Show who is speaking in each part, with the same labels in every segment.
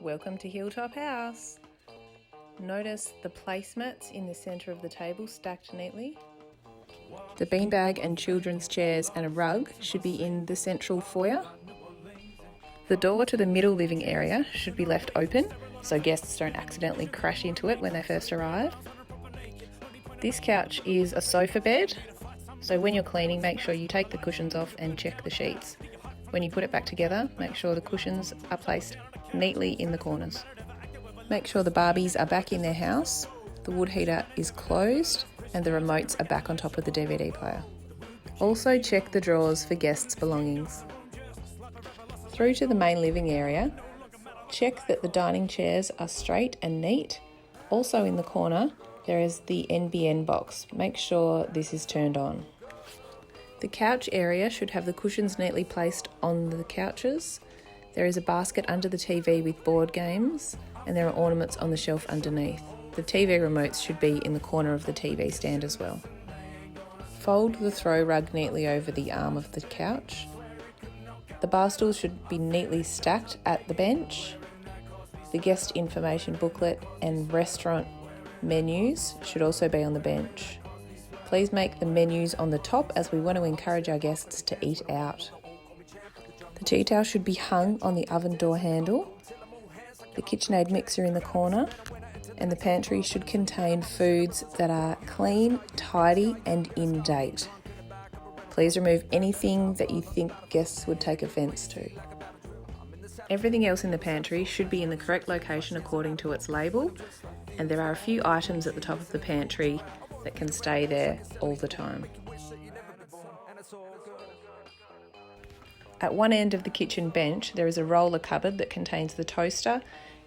Speaker 1: Welcome to Hilltop House. Notice the placemats in the centre of the table stacked neatly. The beanbag and children's chairs and a rug should be in the central foyer. The door to the middle living area should be left open so guests don't accidentally crash into it when they first arrive. This couch is a sofa bed, so when you're cleaning, make sure you take the cushions off and check the sheets. When you put it back together, make sure the cushions are placed neatly in the corners. Make sure the Barbies are back in their house, the wood heater is closed, and the remotes are back on top of the DVD player. Also check the drawers for guests' belongings. Through to the main living area, check that the dining chairs are straight and neat. Also in the corner, there is the NBN box. Make sure this is turned on. The couch area should have the cushions neatly placed on the couches. There is a basket under the TV with board games, and there are ornaments on the shelf underneath. The TV remotes should be in the corner of the TV stand as well. Fold the throw rug neatly over the arm of the couch. The bar stools should be neatly stacked at the bench. The guest information booklet and restaurant menus should also be on the bench. Please make the menus on the top as we want to encourage our guests to eat out. The tea towel should be hung on the oven door handle. The KitchenAid mixer in the corner, and the pantry should contain foods that are clean, tidy and in date. Please remove anything that you think guests would take offence to. Everything else in the pantry should be in the correct location according to its label, and there are a few items at the top of the pantry that can stay there all the time. At one end of the kitchen bench, there is a roller cupboard that contains the toaster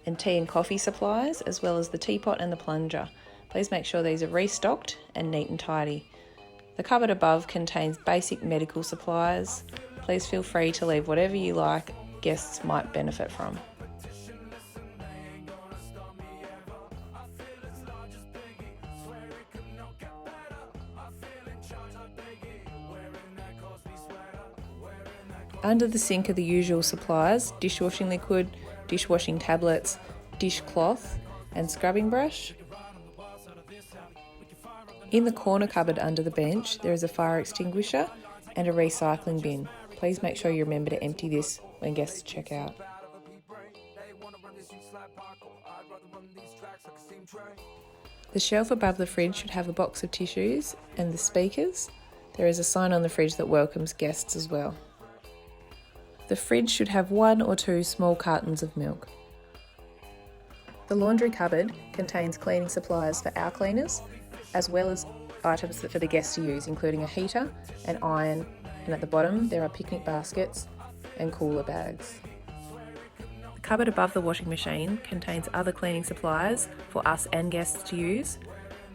Speaker 1: and tea and coffee supplies, as well as the teapot and the plunger. Please make sure these are restocked and neat and tidy. The cupboard above contains basic medical supplies. Please feel free to leave whatever you like guests might benefit from. Under the sink are the usual supplies: dishwashing liquid, dishwashing tablets, dishcloth and scrubbing brush. In the corner cupboard under the bench, there is a fire extinguisher and a recycling bin. Please make sure you remember to empty this when guests check out. The shelf above the fridge should have a box of tissues and the speakers. There is a sign on the fridge that welcomes guests as well. The fridge should have 1 or 2 small cartons of milk. The laundry cupboard contains cleaning supplies for our cleaners, as well as items for the guests to use, including a heater, an iron, and at the bottom there are picnic baskets and cooler bags. The cupboard above the washing machine contains other cleaning supplies for us and guests to use,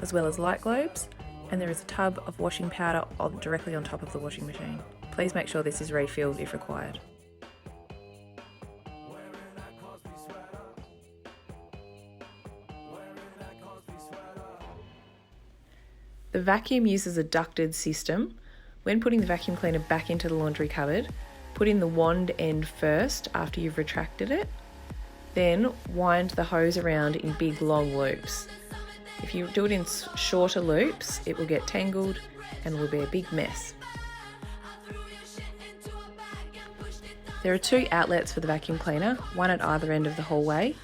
Speaker 1: as well as light globes, and there is a tub of washing powder directly on top of the washing machine. Please make sure this is refilled if required. The vacuum uses a ducted system. When putting the vacuum cleaner back into the laundry cupboard, put in the wand end first after you've retracted it. Then wind the hose around in big long loops. If you do it in shorter loops, it will get tangled and will be a big mess. There are 2 outlets for the vacuum cleaner, one at either end of the hallway.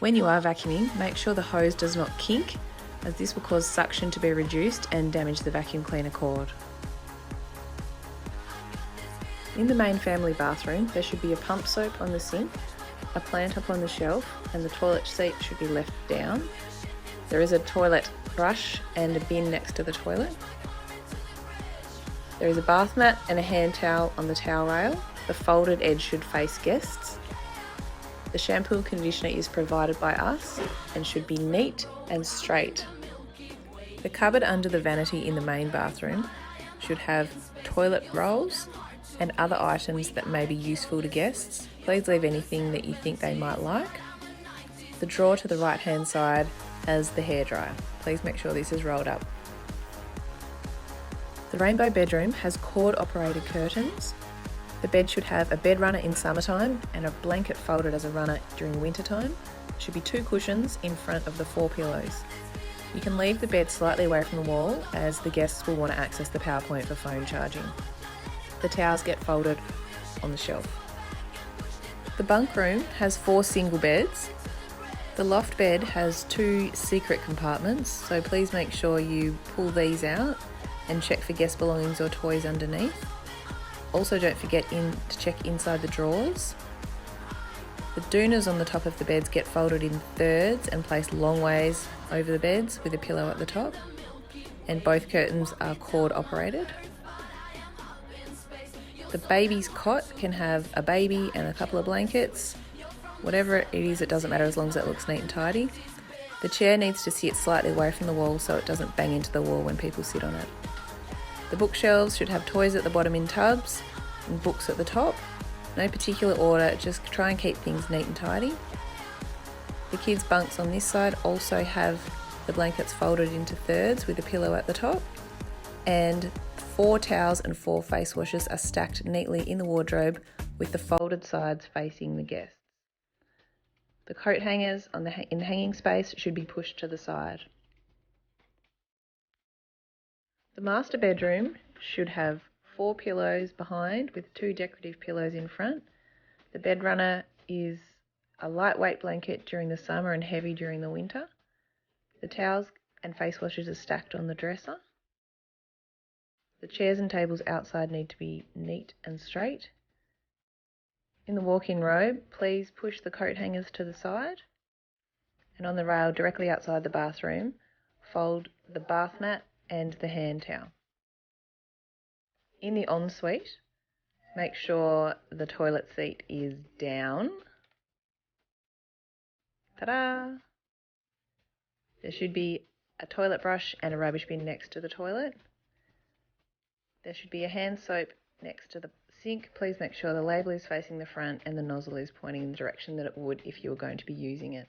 Speaker 1: When you are vacuuming, make sure the hose does not kink, as this will cause suction to be reduced and damage the vacuum cleaner cord. In the main family bathroom, there should be a pump soap on the sink, a plant up on the shelf, and the toilet seat should be left down. There is a toilet brush and a bin next to the toilet. There is a bath mat and a hand towel on the towel rail. The folded edge should face guests. The shampoo and conditioner is provided by us and should be neat and straight. The cupboard under the vanity in the main bathroom should have toilet rolls and other items that may be useful to guests. Please leave anything that you think they might like. The drawer to the right hand side has the hairdryer. Please make sure this is rolled up. The rainbow bedroom has cord operated curtains. The bed should have a bed runner in summertime and a blanket folded as a runner during winter time. There should be 2 cushions in front of the 4 pillows. You can leave the bed slightly away from the wall as the guests will want to access the power point for phone charging. The towels get folded on the shelf. The bunk room has 4 single beds. The loft bed has 2 secret compartments, so please make sure you pull these out and check for guest belongings or toys underneath. Also, don't forget to check inside the drawers. The doonas on the top of the beds get folded in thirds and placed long ways over the beds with a pillow at the top, and both curtains are cord operated. The baby's cot can have a baby and a couple of blankets. Whatever it is, it doesn't matter as long as it looks neat and tidy. The chair needs to sit slightly away from the wall so it doesn't bang into the wall when people sit on it. The bookshelves should have toys at the bottom in tubs and books at the top. No particular order, just try and keep things neat and tidy. The kids' bunks on this side also have the blankets folded into thirds with a pillow at the top, and 4 towels and 4 face washes are stacked neatly in the wardrobe with the folded sides facing the guests. The coat hangers in the hanging space should be pushed to the side. The master bedroom should have 4 pillows behind with 2 decorative pillows in front. The bed runner is a lightweight blanket during the summer and heavy during the winter. The towels and face washes are stacked on the dresser. The chairs and tables outside need to be neat and straight. In the walk-in robe, please push the coat hangers to the side, and on the rail directly outside the bathroom, fold the bath mat and the hand towel. In the ensuite, make sure the toilet seat is down. Ta-da! There should be a toilet brush and a rubbish bin next to the toilet. There should be a hand soap next to the sink. Please make sure the label is facing the front and the nozzle is pointing in the direction that it would if you were going to be using it.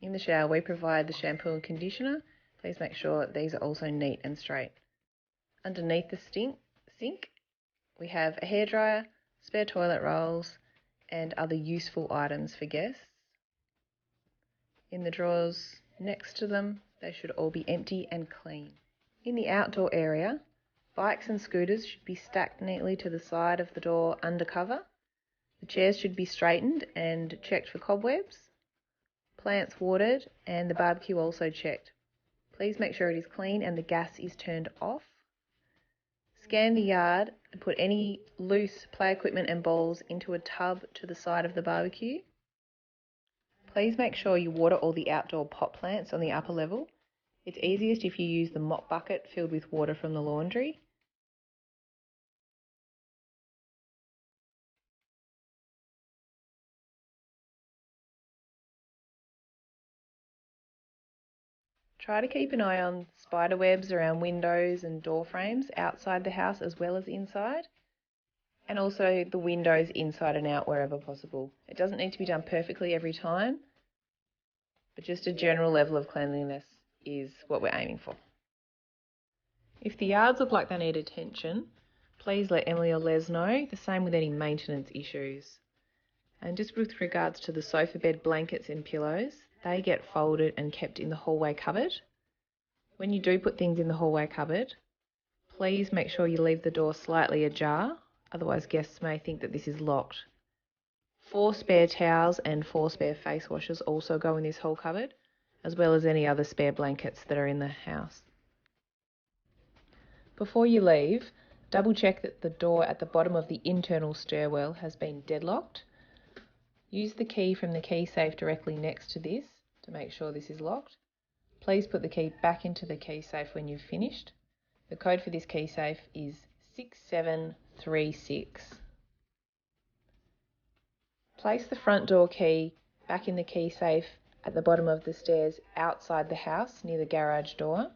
Speaker 1: In the shower, we provide the shampoo and conditioner. Please make sure these are also neat and straight. Underneath the sink, we have a hairdryer, spare toilet rolls, and other useful items for guests. In the drawers next to them, they should all be empty and clean. In the outdoor area, bikes and scooters should be stacked neatly to the side of the door under cover. The chairs should be straightened and checked for cobwebs. Plants watered and the barbecue also checked. Please make sure it is clean and the gas is turned off. Scan the yard and put any loose play equipment and balls into a tub to the side of the barbecue. Please make sure you water all the outdoor pot plants on the upper level. It's easiest if you use the mop bucket filled with water from the laundry. Try to keep an eye on spider webs around windows and door frames outside the house as well as inside, and also the windows inside and out wherever possible. It doesn't need to be done perfectly every time, but just a general level of cleanliness is what we're aiming for. If the yards look like they need attention, please let Emily or Les know, the same with any maintenance issues. And just with regards to the sofa bed blankets and pillows, they get folded and kept in the hallway cupboard. When you do put things in the hallway cupboard, please make sure you leave the door slightly ajar, otherwise guests may think that this is locked. 4 spare towels and 4 spare face washers also go in this whole cupboard, as well as any other spare blankets that are in the house. Before you leave, double check that the door at the bottom of the internal stairwell has been deadlocked. Use the key from the key safe directly next to this to make sure this is locked. Please put the key back into the key safe when you've finished. The code for this key safe is 6736. Place the front door key back in the key safe at the bottom of the stairs outside the house near the garage door.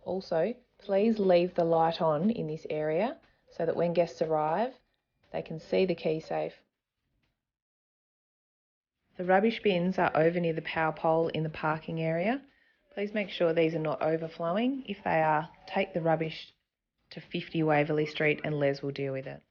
Speaker 1: Also, please leave the light on in this area so that when guests arrive, they can see the key safe. The rubbish bins are over near the power pole in the parking area. Please make sure these are not overflowing. If they are, take the rubbish to 50 Waverley Street and Les will deal with it.